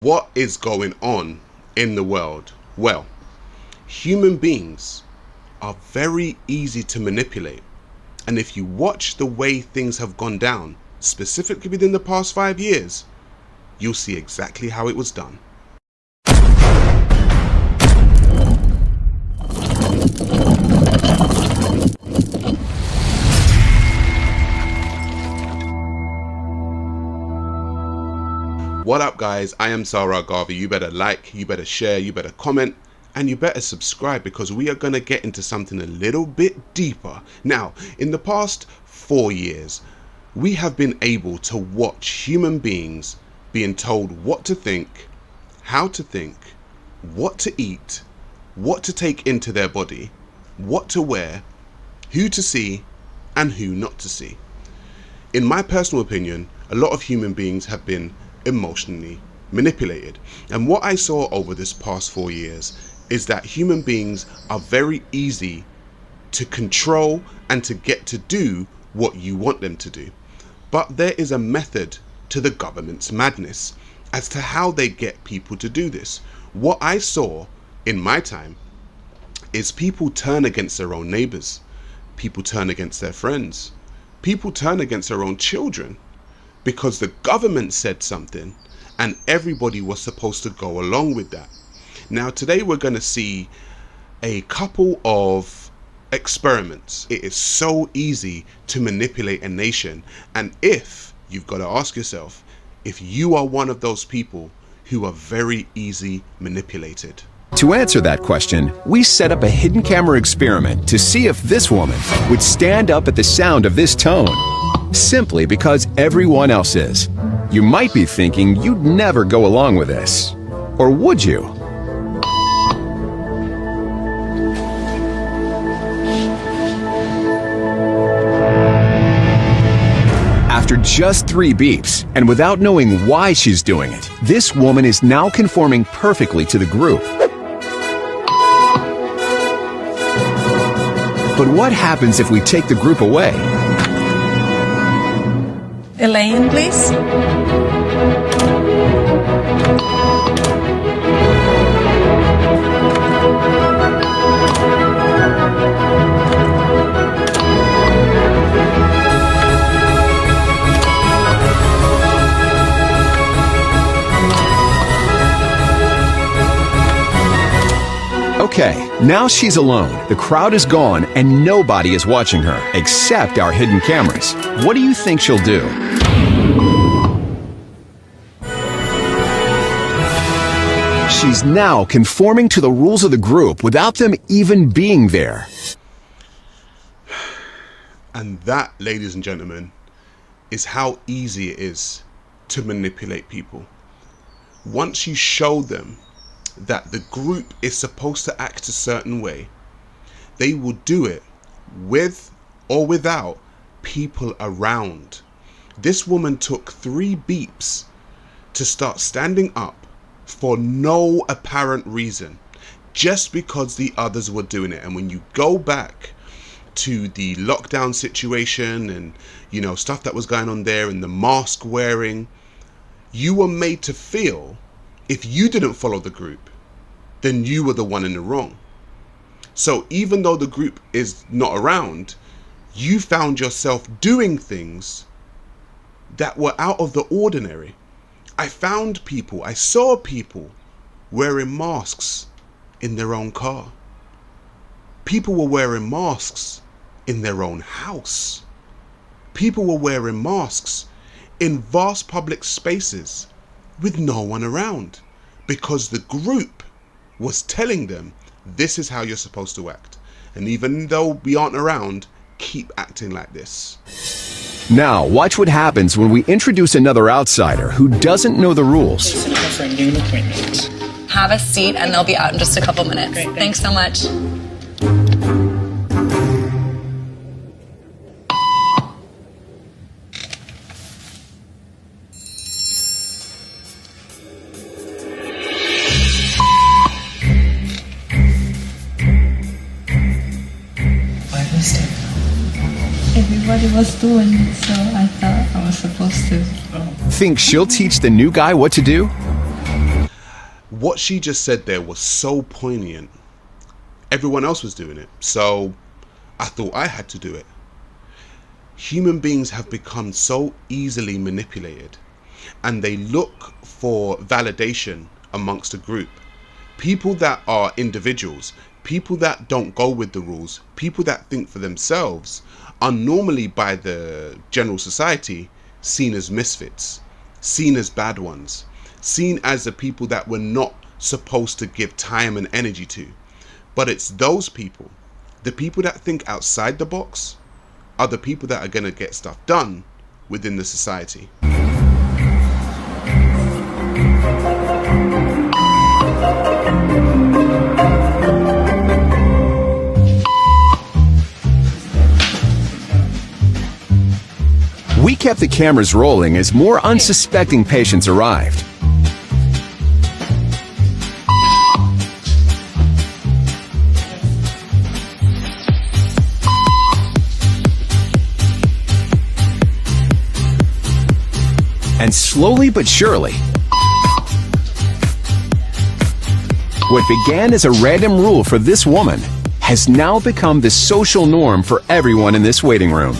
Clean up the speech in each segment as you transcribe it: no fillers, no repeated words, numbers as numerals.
What is going on in the world? Well, human beings are very easy to manipulate. And if you watch the way things have gone down, specifically within the past 5 years, you'll see exactly how it was done. What up guys, I am Sa Ra Garvey. You better like, you better share, you better comment, and you better subscribe because we are going to get into something a little bit deeper. Now, in the past 4 years, we have been able to watch human beings being told what to think, how to think, what to eat, what to take into their body, what to wear, who to see, and who not to see. In my personal opinion, a lot of human beings have been emotionally manipulated, and what I saw over this past 4 years is that human beings are very easy to control and to get to do what you want them to do. But there is a method to the government's madness as to how they get people to do this. What I saw in my time is people turn against their own neighbors, people turn against their friends, people turn against their own children, because the government said something and everybody was supposed to go along with that. Now today we're going to see a couple of experiments. It is so easy to manipulate a nation, and if you've got to ask yourself if you are one of those people who are very easy manipulated. To answer that question, we set up a hidden camera experiment to see if this woman would stand up at the sound of this tone, simply because everyone else is. You might be thinking you'd never go along with this. Or would you? After just 3 beeps, and without knowing why she's doing it, this woman is now conforming perfectly to the group. But what happens if we take the group away? Elaine, please. Okay, now she's alone. The crowd is gone and nobody is watching her, except our hidden cameras. What do you think she'll do? She's now conforming to the rules of the group without them even being there. And that, ladies and gentlemen, is how easy it is to manipulate people. Once you show them that the group is supposed to act a certain way, they will do it with or without people around. This woman took 3 beeps to start standing up for no apparent reason, just because the others were doing it. And when you go back to the lockdown situation and, you know, stuff that was going on there and the mask wearing, you were made to feel if you didn't follow the group, then you were the one in the wrong. So even though the group is not around, you found yourself doing things that were out of the ordinary. I saw people wearing masks in their own car. People were wearing masks in their own house. People were wearing masks in vast public spaces with no one around, because the group was telling them this is how you're supposed to act. And even though we aren't around, keep acting like this. Now, watch what happens when we introduce another outsider who doesn't know the rules. For a noon appointment. Have a seat and they'll be out in just a couple minutes. Great, thanks so much. Everybody was doing it, so I thought I was supposed to. Think she'll teach the new guy what to do? what she just said there was so poignant. Everyone else was doing it, so I thought I had to do it. Human beings have become so easily manipulated, and they look for validation amongst a group. People that are individuals, people that don't go with the rules, people that think for themselves, are normally by the general society seen as misfits, seen as bad ones, seen as the people that we're not supposed to give time and energy to. But it's those people, the people that think outside the box, are the people that are going to get stuff done within the society. We kept the cameras rolling as more unsuspecting patients arrived. And slowly but surely, what began as a random rule for this woman has now become the social norm for everyone in this waiting room.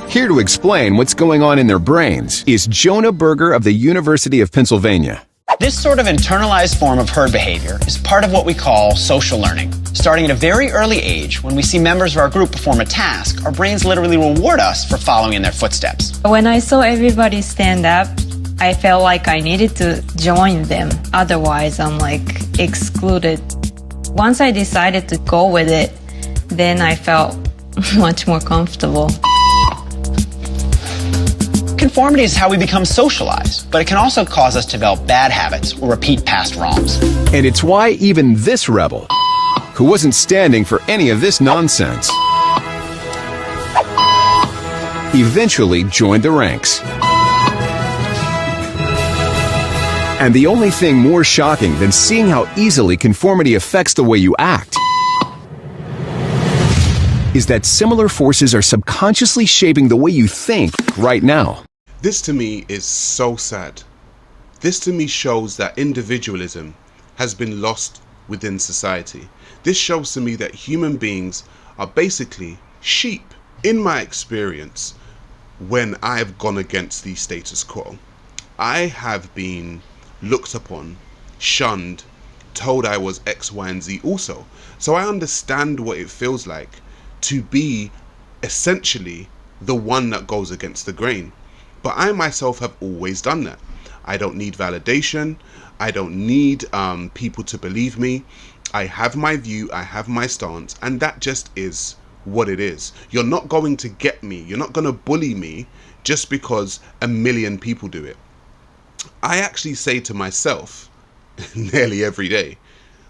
Here to explain what's going on in their brains is Jonah Berger of the University of Pennsylvania. This sort of internalized form of herd behavior is part of what we call social learning. Starting at a very early age, when we see members of our group perform a task, our brains literally reward us for following in their footsteps. When I saw everybody stand up, I felt like I needed to join them. Otherwise, I'm like excluded. Once I decided to go with it, then I felt much more comfortable. Conformity is how we become socialized, but it can also cause us to develop bad habits or repeat past wrongs. And it's why even this rebel, who wasn't standing for any of this nonsense, eventually joined the ranks. And the only thing more shocking than seeing how easily conformity affects the way you act is that similar forces are subconsciously shaping the way you think right now. This to me is so sad. This to me shows that individualism has been lost within society. This shows to me that human beings are basically sheep. In my experience, when I've gone against the status quo, I have been looked upon, shunned, told I was X, Y, and Z also. So I understand what it feels like to be essentially the one that goes against the grain. But I myself have always done that. I don't need validation. I don't need people to believe me. I have my view, I have my stance, and that just is what it is. You're not going to get me. You're not going to bully me just because a million people do it. I actually say to myself nearly every day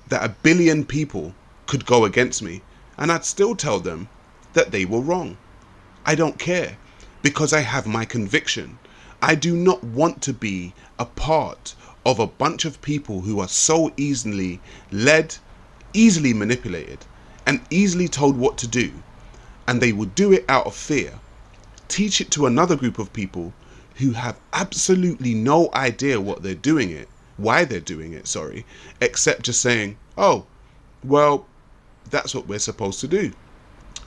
that a billion people could go against me, and I'd still tell them that they were wrong. I don't care, because I have my conviction. I do not want to be a part of a bunch of people who are so easily led, easily manipulated, and easily told what to do, and they will do it out of fear. Teach it to another group of people who have absolutely no idea what they're doing it, why they're doing it, except just saying, oh, well, that's what we're supposed to do.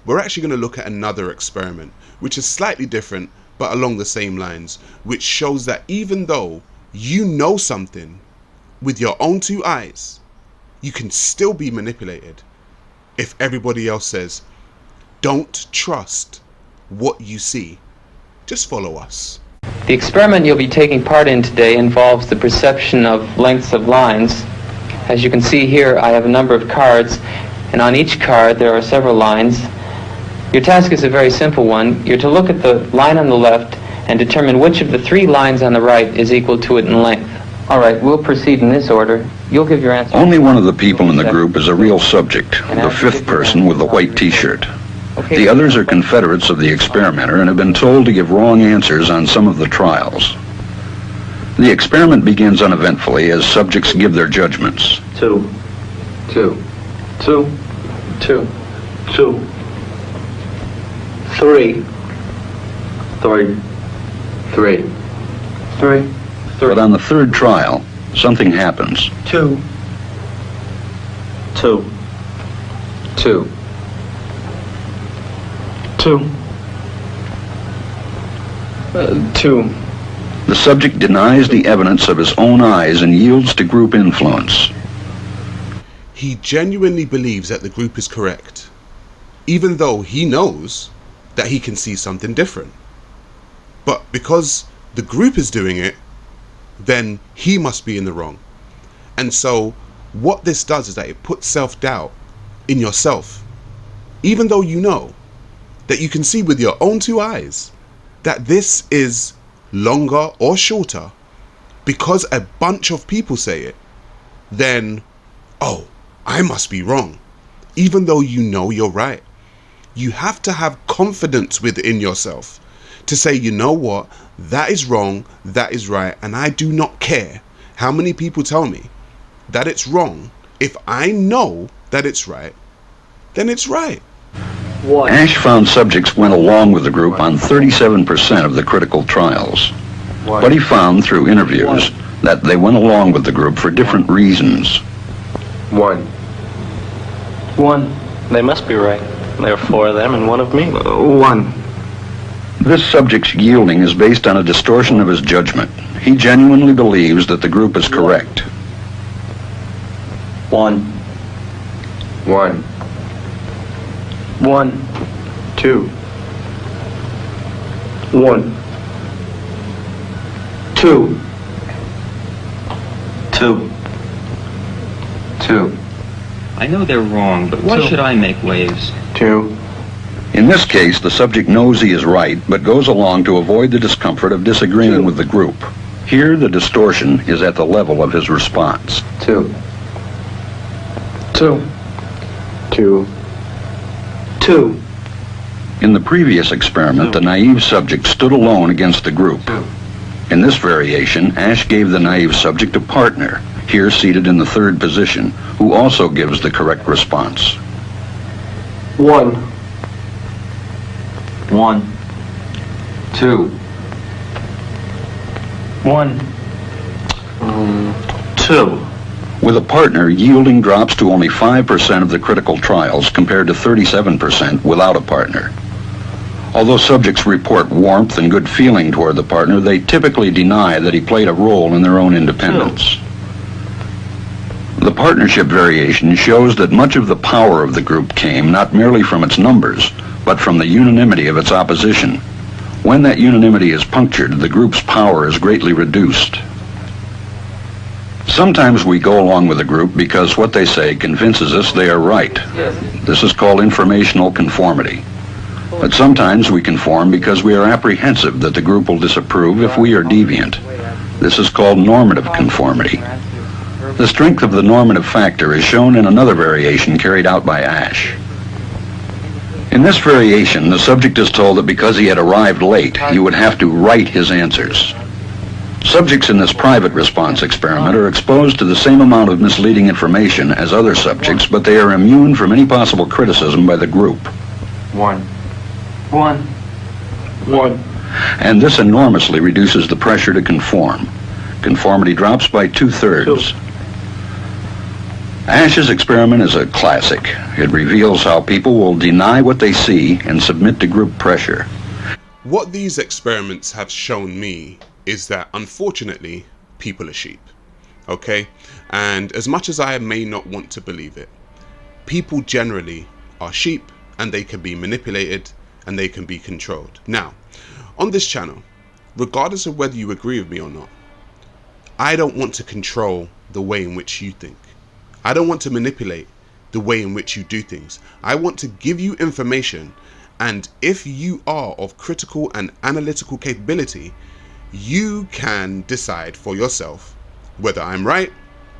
We're actually going to look at another experiment, which is slightly different, but along the same lines, which shows that even though you know something with your own two eyes, you can still be manipulated if everybody else says, don't trust what you see. Just follow us. The experiment you'll be taking part in today involves the perception of lengths of lines. As you can see here, I have a number of cards, and on each card there are several lines. Your task is a very simple one. You're to look at the line on the left and determine which of the three lines on the right is equal to it in length. All right, we'll proceed in this order. You'll give your answer. Only one of the people in the group is a real subject, the fifth person with the white t-shirt. The others are confederates of the experimenter and have been told to give wrong answers on some of the trials. The experiment begins uneventfully as subjects give their judgments. Two. 3. But on the third trial, Something happens. 2. 2. 2. 2. 2. The subject denies the evidence of his own eyes and yields to group influence. He genuinely believes that the group is correct, even though he knows that he can see something different. But because the group is doing it, then he must be in the wrong. And so what this does is that it puts self-doubt in yourself, even though you know that you can see with your own two eyes that this is longer or shorter. Because a bunch of people say it, then, oh, I must be wrong, even though you know you're right. You have to have confidence within yourself to say, you know what, that is wrong, that is right, and I do not care how many people tell me that it's wrong. If I know that it's right, then it's right. Asch found subjects went along with the group on 37% of the critical trials. But he found through interviews that they went along with the group for different reasons. 1. They must be right. There are 4 of them and 1 of me. 1. This subject's yielding is based on a distortion of his judgment. He genuinely believes that the group is correct. 1. 1. 1. 2. 1. 2. 2. 2. I know they're wrong, but why should I make waves? 2. In this case, the subject knows he is right, but goes along to avoid the discomfort of disagreeing with the group. Here, the distortion is at the level of his response. 2. 2. 2. 2. In the previous experiment, the naive subject stood alone against the group. In this variation, Asch gave the naive subject a partner, here seated in the 3rd position, who also gives the correct response. 1. 1. 2. 1. 2. With a partner, yielding drops to only 5% of the critical trials compared to 37% without a partner. Although subjects report warmth and good feeling toward the partner, they typically deny that he played a role in their own independence. The partnership variation shows that much of the power of the group came not merely from its numbers, but from the unanimity of its opposition. When that unanimity is punctured, the group's power is greatly reduced. Sometimes we go along with a group because what they say convinces us they are right. This is called informational conformity. But sometimes we conform because we are apprehensive that the group will disapprove if we are deviant. This is called normative conformity. The strength of the normative factor is shown in another variation carried out by Asch. In this variation, the subject is told that because he had arrived late, he would have to write his answers. Subjects in this private response experiment are exposed to the same amount of misleading information as other subjects, but they are immune from any possible criticism by the group. 1. 1. 1. And this enormously reduces the pressure to conform. Conformity drops by 2/3. Asch's experiment is a classic. It reveals how people will deny what they see and submit to group pressure. What these experiments have shown me is that, unfortunately, people are sheep. Okay? And as much as I may not want to believe it, people generally are sheep, and they can be manipulated and they can be controlled. Now, on this channel, regardless of whether you agree with me or not, I don't want to control the way in which you think. I don't want to manipulate the way in which you do things. I want to give you information, and if you are of critical and analytical capability, you can decide for yourself whether I'm right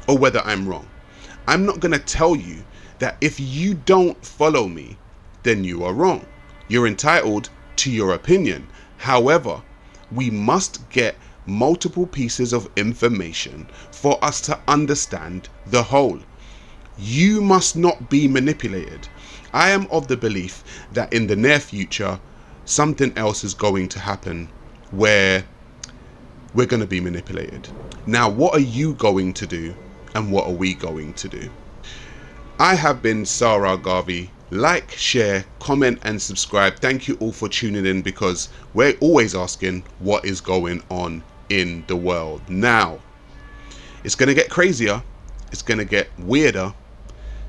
or whether I'm wrong. I'm not going to tell you that if you don't follow me, then you are wrong. You're entitled to your opinion. However, we must get multiple pieces of information for us to understand the whole. You must not be manipulated. I am of the belief that in the near future, something else is going to happen where we're going to be manipulated. Now, what are you going to do and what are we going to do? I have been Sa Ra Garvey. Like, share, comment and subscribe. Thank you all for tuning in, because we're always asking what is going on in the world. Now, it's going to get crazier, it's going to get weirder,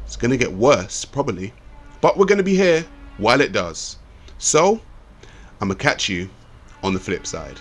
it's going to get worse probably, but we're going to be here while it does. So I'm gonna catch you on the flip side.